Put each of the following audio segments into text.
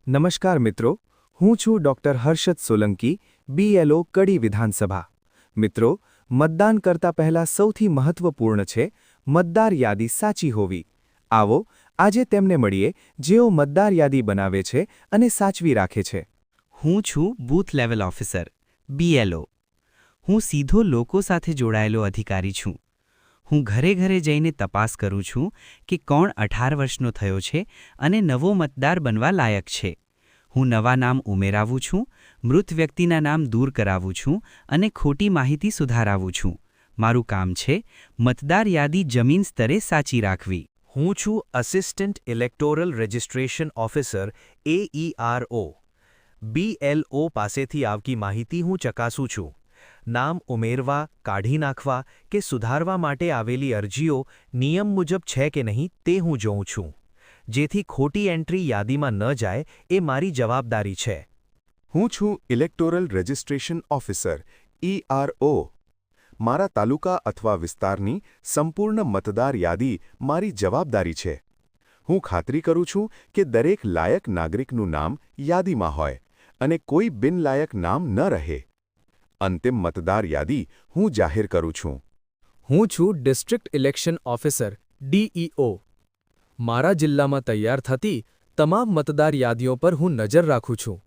નમસ્કાર મિત્રો, હું છું ડોક્ટર હર્ષદ સોલંકી, બીએલઓ કડી વિધાનસભા. મિત્રો, મતદાન કરતા પહેલા સૌથી મહત્વપૂર્ણ છે મતદાર યાદી સાચી હોવી. આવો આજે તેમને મળીએ જેઓ મતદાર યાદી બનાવે છે અને સાચવી રાખે છે. હું છું બૂથ લેવલ ઓફિસર, બીએલઓ. હું સીધો લોકો સાથે જોડાયેલો અધિકારી છું. હું ઘરે ઘરે જઈને તપાસ કરું છું કે કોણ 18 વર્ષનો થયો છે અને નવો મતદાર બનવા લાયક છે. હું નવા નામ ઉમેરાવું છું, મૃત વ્યક્તિના નામ દૂર કરાવું છું અને ખોટી માહિતી સુધારાવું છું. મારું કામ છે મતદાર યાદી જમીન સ્તરે સાચી રાખવી. હું છું assistant electoral registration officer AERO. BLO પાસેથી આવતી માહિતી હું ચકાસું છું. નામ ઉમેરવા, કાઢી નાખવા કે સુધારવા માટે આવેલી અરજીઓ નિયમ મુજબ છે કે નહીં તે હું જોઉં છું. જેથી ખોટી એન્ટ્રી યાદીમાં ન જાય એ મારી જવાબદારી છે. હું છું ઇલેક્ટોરલ રજિસ્ટ્રેશન ઓફિસર ERO. મારા તાલુકા અથવા વિસ્તારની સંપૂર્ણ મતદાર યાદી મારી જવાબદારી છે. હું ખાતરી કરું છું કે દરેક લાયક નાગરિકનું નામ યાદીમાં હોય અને કોઈ બિનલાયક નામ ન રહે. અંતિમ મતદાર યાદી હું જાહેર કરું છું. હું છું ડિસ્ટ્રિક્ટ ઇલેક્શન ઓફિસર DEO. મારા જિલ્લામાં તૈયાર થતી તમામ મતદાર યાદીઓ પર હું નજર રાખું છું.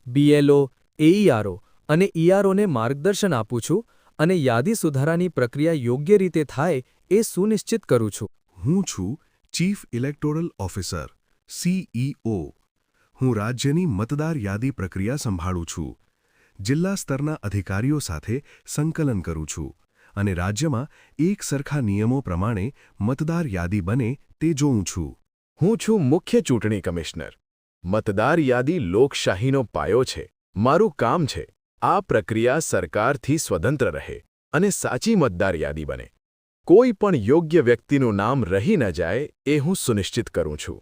BLO, AERO અને EROને માર્ગદર્શન આપું છું અને યાદી સુધારાની પ્રક્રિયા યોગ્ય રીતે થાય એ સુનિશ્ચિત કરું છું. હું છું ચીફ ઇલેક્ટોરલ ઓફિસર CEO. હું રાજ્યની મતદાર યાદી પ્રક્રિયા સંભાળું છું. જિલ્લા સ્તરના અધિકારીઓ સાથે સંકલન કરું છું અને રાજ્યમાં એક સરખા નિયમો પ્રમાણે મતદાર યાદી બને તે જોઉં છું. હું છું મુખ્ય ચૂંટણી કમિશનર. મતદાર યાદી લોકશાહીનો પાયો છે. મારું કામ છે આ પ્રક્રિયા સરકારથી સ્વતંત્ર રહે અને સાચી મતદાર યાદી બને. કોઈ પણ યોગ્ય વ્યક્તિનું નામ રહી ન જાય એ હું સુનિશ્ચિત કરું છું.